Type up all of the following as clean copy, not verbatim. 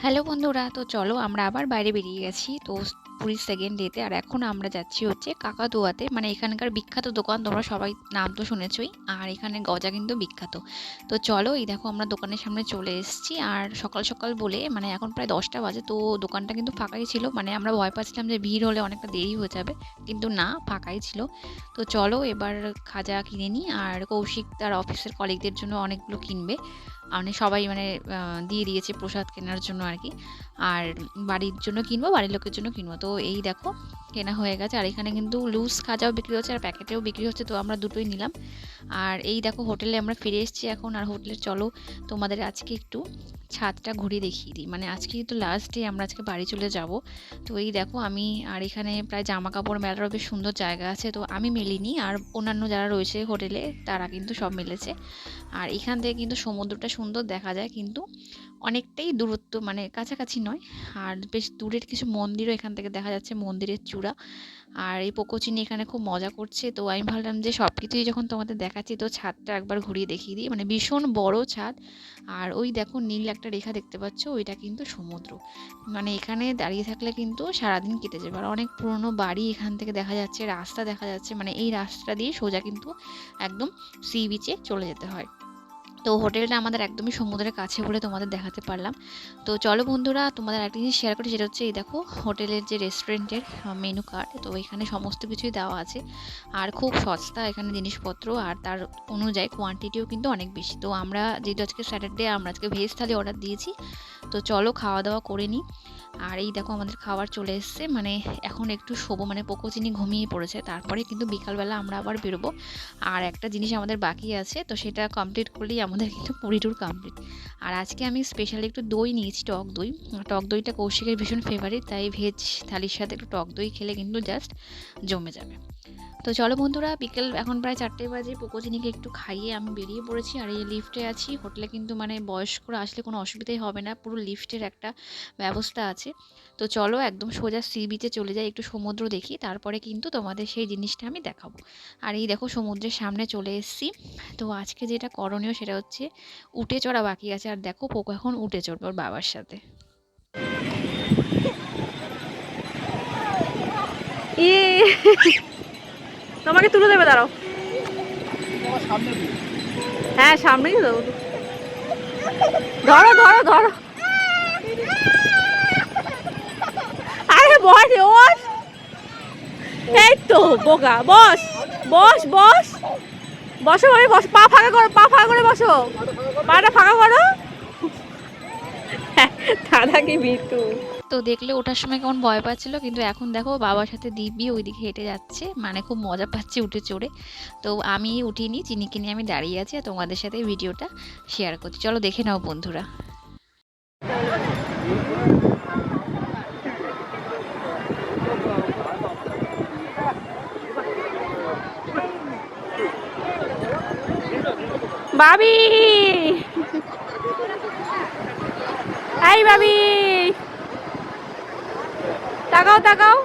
Hello বন্ধুরা, তো চলো আমরা আবার বাইরে বেরিয়ে গেছি তো পুরীর সেকেন্ড ডেতে। আর এখন আমরা যাচ্ছি হচ্ছে কাকাতুয়াতে, মানে এখানকার বিখ্যাত দোকান, তোমরা সবাই নাম তো শুনেছই। আর এখানে গজা কিন্তু বিখ্যাত। তো চলো, এই দেখো আমরা দোকানের সামনে চলে এসেছি। আর সকাল সকাল বলে মানে এখন প্রায় 10টা বাজে, তো দোকানটা কিন্তু ফাঁকাই ছিল। মানে আমরা ভয় পাচ্ছিলাম যে ভিড় হলে অনেকটা দেরি হয়ে যাবে, কিন্তু না, ফাঁকাই ছিল। তো চলো এবার খাজা কিনে নিই। আর কৌশিক তার অফিসের কলিগদের জন্য অনেকগুলো কিনবে, মানে সবাই মানে দিয়ে দিয়েছে প্রসাদ কেনার জন্য আর কি। আর বাড়ির জন্য কিনবো, বাড়ির লোকের জন্য কিনবো। তো এই দেখো কেনা হয়ে গেছে। আর এখানে কিন্তু লুজ খাজাও বিক্রি হচ্ছে আর প্যাকেটেও বিক্রি হচ্ছে, তো আমরা দুটোই নিলাম। আর এই দেখো হোটেলে আমরা ফিরে এসেছি এখন। আর হোটেলে চলো তোমাদের আজকে একটু ছাদটা ঘুরিয়ে দেখিয়ে দিই। মানে আজকে তো লাস্ট ডে, আমরা আজকে বাড়ি চলে যাব। তো এই দেখো আমি, আর এখানে প্রায় জামা কাপড় মেলারও বেশ সুন্দর জায়গা আছে। তো আমি মেলিনি, আর অন্যান্য যারা রয়েছে হোটেলে তারা কিন্তু সব মেলেছে। আর এখান থেকে কিন্তু সমুদ্রটা সুন্দর দেখা যায়, কিন্তু অনেকটাই দূরত্ব, মানে কাছাকাছি নয়। আর বেশ দূরের কিছু মন্দিরও এখান থেকে দেখা যাচ্ছে, মন্দিরের চূড়া। আর এই পোকোচিনি এখানে খুব মজা করছে। তো আমি ভাবলাম যে সব কিছুই যখন তোমাদের দেখাচ্ছি, তো ছাদটা একবার ঘুরিয়ে দেখিয়ে দিই। মানে ভীষণ বড় ছাদ। আর ওই দেখো নীল একটা রেখা দেখতে পাচ্ছ, ওইটা কিন্তু সমুদ্র। মানে এখানে দাঁড়িয়ে থাকলে কিন্তু সারাদিন কেটে যাবে। আর অনেক পুরনো বাড়ি এখান থেকে দেখা যাচ্ছে, রাস্তা দেখা যাচ্ছে। মানে এই রাস্তা দিয়ে সোজা কিন্তু একদম সি বিচে চলে যেতে হয়। তো হোটেলটা আমাদের একদমই সমুদ্রের কাছে বলে তোমাদের দেখাতে পারলাম। তো চলো বন্ধুরা, তোমাদের একটা জিনিস শেয়ার করি, সেটা হচ্ছে এই দেখো হোটেলের যে রেস্টুরেন্টের মেনু কার্ড। তো এখানে সমস্ত কিছুই দেওয়া আছে, আর খুব সস্তা এখানে জিনিসপত্র। আর তার অনুযায়ী কোয়ান্টিটিও কিন্তু অনেক বেশি। তো আমরা যেহেতু আজকে স্যাটারডে, আমরা আজকে ভেজ থালি অর্ডার দিয়েছি। তো চলো খাওয়া দাওয়া করে নিই। আর এই দেখো আমাদের খাবার চলে এসছে। মানে এখন একটু শোবো, মানে পোকোচিনি ঘুমিয়ে পড়েছে, তারপরে কিন্তু বিকালবেলা আমরা আবার বেরোবো। আর একটা জিনিস আমাদের বাকি আছে, তো সেটা কমপ্লিট করলেই আমাদের কিন্তু পুরী ট্যুর কমপ্লিট। আর আজকে আমি স্পেশালি একটু দই নিয়েছি, টক দই। টক দইটা কৌশিকের ভীষণ ফেভারিট, তাই ভেজ থালির সাথে একটু টক দই খেলে কিন্তু জাস্ট জমে যাবে। তো চলো বন্ধুরা, বিকেল এখন প্রায় 4টে বাজে, পোকোচিনিকে একটু খাইয়ে আমি বেরিয়ে পড়েছি। আর এই লিফটে আছি হোটেলে, কিন্তু মানে বয়স্করা আসলে কোনো অসুবিধাই হবে না, পুরো লিফটের একটা ব্যবস্থা আছে। তো চলো একদম সোজা সি বিচে চলে যাই, একটু সমুদ্র দেখি, তারপরে কিন্তু তোমাদের সেই জিনিসটা আমি দেখাবো। আর এই দেখো সমুদ্রের সামনে চলে এসেছি। তো আজকে যেটা করণীয় সেটা হচ্ছে উঠে চড়া বাকি আছে। আর দেখো পোকো এখন উঠে চড়বে ওর বাবার সাথে। তোমাকে তুলে দেবে, দাঁড়াও। হ্যাঁ, সামনেই তো দেবো। ধরো ধরো ধরো। আরে বস বস। এই তো বোকা, বস বস বস। বসো ভাই, বস। পা ফাঁকা করো, পা ফাঁকা করে বসো। পাটা ফাঁকা করো। দাদা কি বিটু। তো দেখলে ওঠার সময় কেমন ভয় পাচ্ছিল, কিন্তু এখন দেখো বাবার সাথে দিব্যি ওইদিকে হেঁটে যাচ্ছে, মানে খুব মজা পাচ্ছে উঠে চড়ে। তো আমি উঠিনি, চিনিকে নিয়ে আমি দাঁড়িয়ে আছি আর তোমাদের সাথে ভিডিওটা শেয়ার করছি। চলো দেখে নাও বন্ধুরা। বাবি, এই বাবি, তাকাও তাকাও।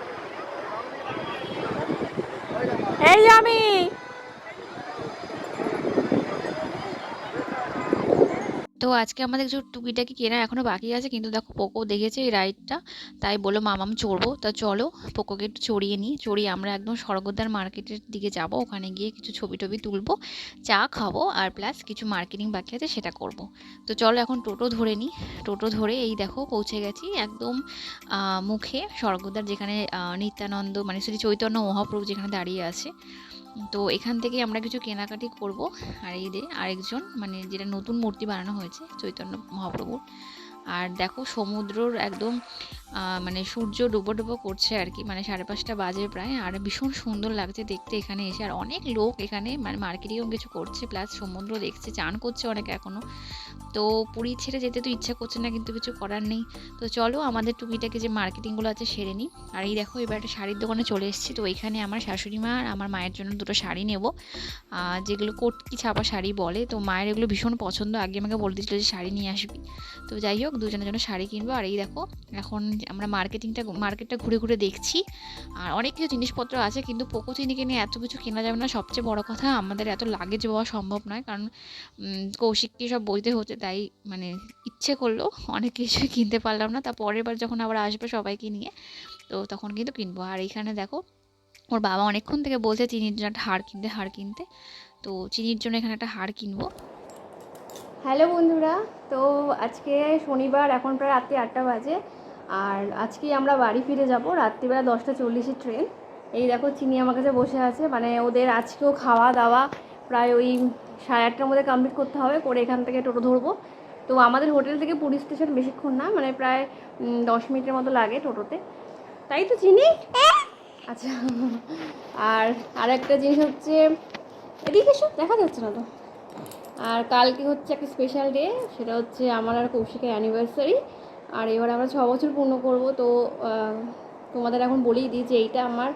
এই যে আমি। তো আজকে আমাদের কিছু টুকিটাকি কেনা এখনো বাকি আছে, কিন্তু দেখো পোকো দেখেছে এই রাইডটা, তাই বললো মামাম চড়বো। তা চলো পোকোকে একটু চড়িয়ে নিই। চড়িয়ে আমরা একদম স্বর্গদ্বার মার্কেটের দিকে যাব, ওখানে গিয়ে কিছু ছবি টবি তুলবো, চা খাবো, আর প্লাস কিছু মার্কেটিং বাকি আছে সেটা করব। তো চলো এখন টোটো ধরে নিই। টোটো ধরে এই দেখো পৌঁছে গেছি একদম মুখে, স্বর্গদ্বার যেখানে নিত্যানন্দ মানে শ্রী চৈতন্য মহাপ্রভু যেখানে দাঁড়িয়ে আছে। তো এখান থেকে আমরা কিছু কেনাকাটি করব। আর এই যে আরেকজন, মানে যেটা নতুন মূর্তি বানানো হয়েছে চৈতন্য মহাপ্রভুর। আর দেখো সমুদ্রর একদম মানে সূর্য ডুবো ডুবো করছে আর কি, মানে 5:30 বাজে প্রায়। আর ভীষণ সুন্দর লাগছে দেখতে এখানে এসে। আর অনেক লোক এখানে মানে মার্কেটিংও কিছু করছে, প্লাস সমুদ্র দেখছে, চান করছে অনেকে এখনও। তো পুরী ছেড়ে যেতে তো ইচ্ছা করছে না, কিন্তু কিছু করার নেই। তো চলো আমাদের টুকিটাকি যে মার্কেটিংগুলো আছে সেরে নিই। আর এই দেখো এবার একটা শাড়ির দোকানে চলে এসেছি। তো এখানে আমার শাশুড়ি মা আর আমার মায়ের জন্য দুটো শাড়ি নেব, যেগুলো কটকি ছাপা শাড়ি বলে। তো মায়ের এগুলো ভীষণ পছন্দ, আগে আমাকে বলে দিয়েছিল যে শাড়ি নিয়ে আসবি। তো যাই হোক, দুজনের জন্য শাড়ি কিনবো। আর এই দেখো এখন আমরা মার্কেটটা ঘুরে ঘুরে দেখছি। আর অনেক কিছু জিনিসপত্র আছে, কিন্তু পোকো চিনিকে নিয়ে এত কিছু কেনা যাবে না। সবচেয়ে বড় কথা, আমাদের এত লাগেজ পাওয়া সম্ভব নয়, কারণ কৌশিককে সব বইতে হচ্ছে, তাই মানে ইচ্ছে করলো অনেক কিছুই কিনতে পারলাম না। তা পরের বার যখন আবার আসবে সবাইকে নিয়ে, তো তখন কিন্তু কিনবো। আর এইখানে দেখো, ওর বাবা অনেকক্ষণ থেকে বলছে চিনির জন্য একটা হার কিনতে, তো চিনির জন্য এখানে একটা হার কিনবো। হ্যালো বন্ধুরা, তো আজকে শনিবার, এখন প্রায় রাত্রি 8টা বাজে। আর আজকেই আমরা বাড়ি ফিরে যাব, রাত্রিবেলা 10:40 ট্রেন। এই দেখো চিনি আমার কাছে বসে আছে, মানে ওদের আজকেও খাওয়া দাওয়া প্রায় ওই 8:30টার মধ্যে কমপ্লিট করতে হবে, করে এখান থেকে টোটো ধরবো। তো আমাদের হোটেল থেকে পুরী স্টেশন বেশিক্ষণ না, মানে প্রায় 10 মিনিটের মতো লাগে টোটোতে, তাই তো চিনি। আচ্ছা, আর একটা জিনিস হচ্ছে, এদিকে এসো, দেখা যাচ্ছে না তো। আর কালকে হচ্ছে একটা স্পেশাল ডে, সেটা হচ্ছে আমার আর কৌশিকের অ্যানিভার্সারি। আর এবার আমরা 6 বছর পূর্ণ করব। তো তোমাদের এখন বলেই দিই যে এইটা আমার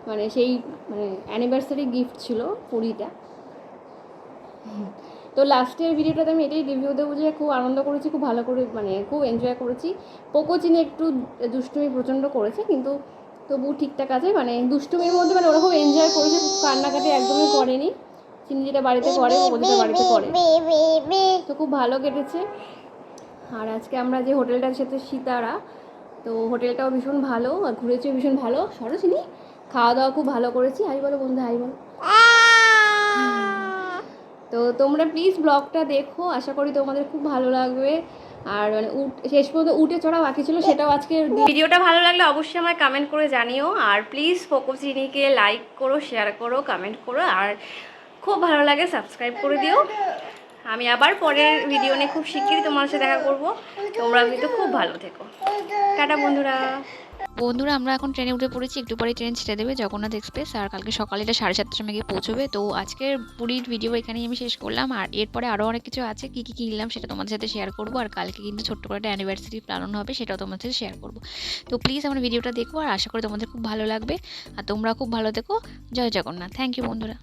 মানে সেই মানে অ্যানিভার্সারি গিফট ছিল পুরীটা। তো লাস্টের ভিডিওটাতে আমি এটাই রিভিউ দেবো যে খুব আনন্দ করেছি, খুব ভালো করে মানে খুব এনজয় করেছি। পোকো চিনি একটু দুষ্টুমি প্রচণ্ড করেছে, কিন্তু তবু ঠিকঠাক আছে, মানে দুষ্টুমির মধ্যে মানে ওরা খুব এনজয় করেছে, কান্নাকাটি একদমই করেনি। চিনি যেটা বাড়িতে করে, পোকো যেটা বাড়িতে করে, তো খুব ভালো কেটেছে। আর আজকে আমরা যে হোটেলটার সাথে সীতারা, তো হোটেলটাও ভীষণ ভালো, আর ঘুরেছেও ভীষণ ভালো। সরোজিনী, খাওয়া দাওয়া খুব ভালো করেছি। হাই বলো বন্ধু, হাই বলো। তো তোমরা প্লিজ ব্লগটা দেখো, আশা করি তোমাদের খুব ভালো লাগবে। আর মানে শেষ পর্যন্ত উঠে চড়া বাকি ছিল, সেটাও আজকে। ভিডিওটা ভালো লাগলে অবশ্যই আমায় কমেন্ট করে জানিও। আর প্লিজ পোকো চিনিকে লাইক করো, শেয়ার করো, কমেন্ট করো, আর খুব ভালো লাগে সাবস্ক্রাইব করে দিও। আমি আবার পরের ভিডিও নিয়ে খুব শিগগিরই তোমার সাথে দেখা করবো। তোমরা কিন্তু খুব ভালো থেকো। টাটা বন্ধুরা। আমরা এখন ট্রেনে উঠে পড়েছি, একটু পরে ট্রেন ছেড়ে দেবে জগন্নাথ এক্সপ্রেস। আর কালকে সকালে এটা 7:30টার সময় গিয়ে পৌঁছবে। তো আজকের পুরীর ভিডিও এখানেই আমি শেষ করলাম। আর এরপরে আরও অনেক কিছু আছে, কী কী কিনলাম সেটা তোমাদের সাথে শেয়ার করবো। আর কালকে কিন্তু ছোট্ট করে একটা অ্যানিভার্সারি পালন হবে, সেটাও তোমাদের সাথে শেয়ার করবো। তো প্লিজ আমার ভিডিওটা দেখো, আর আশা করি তোমাদের খুব ভালো লাগবে। আর তোমরা খুব ভালো থেকো। জয় জগন্নাথ। থ্যাংক ইউ বন্ধুরা।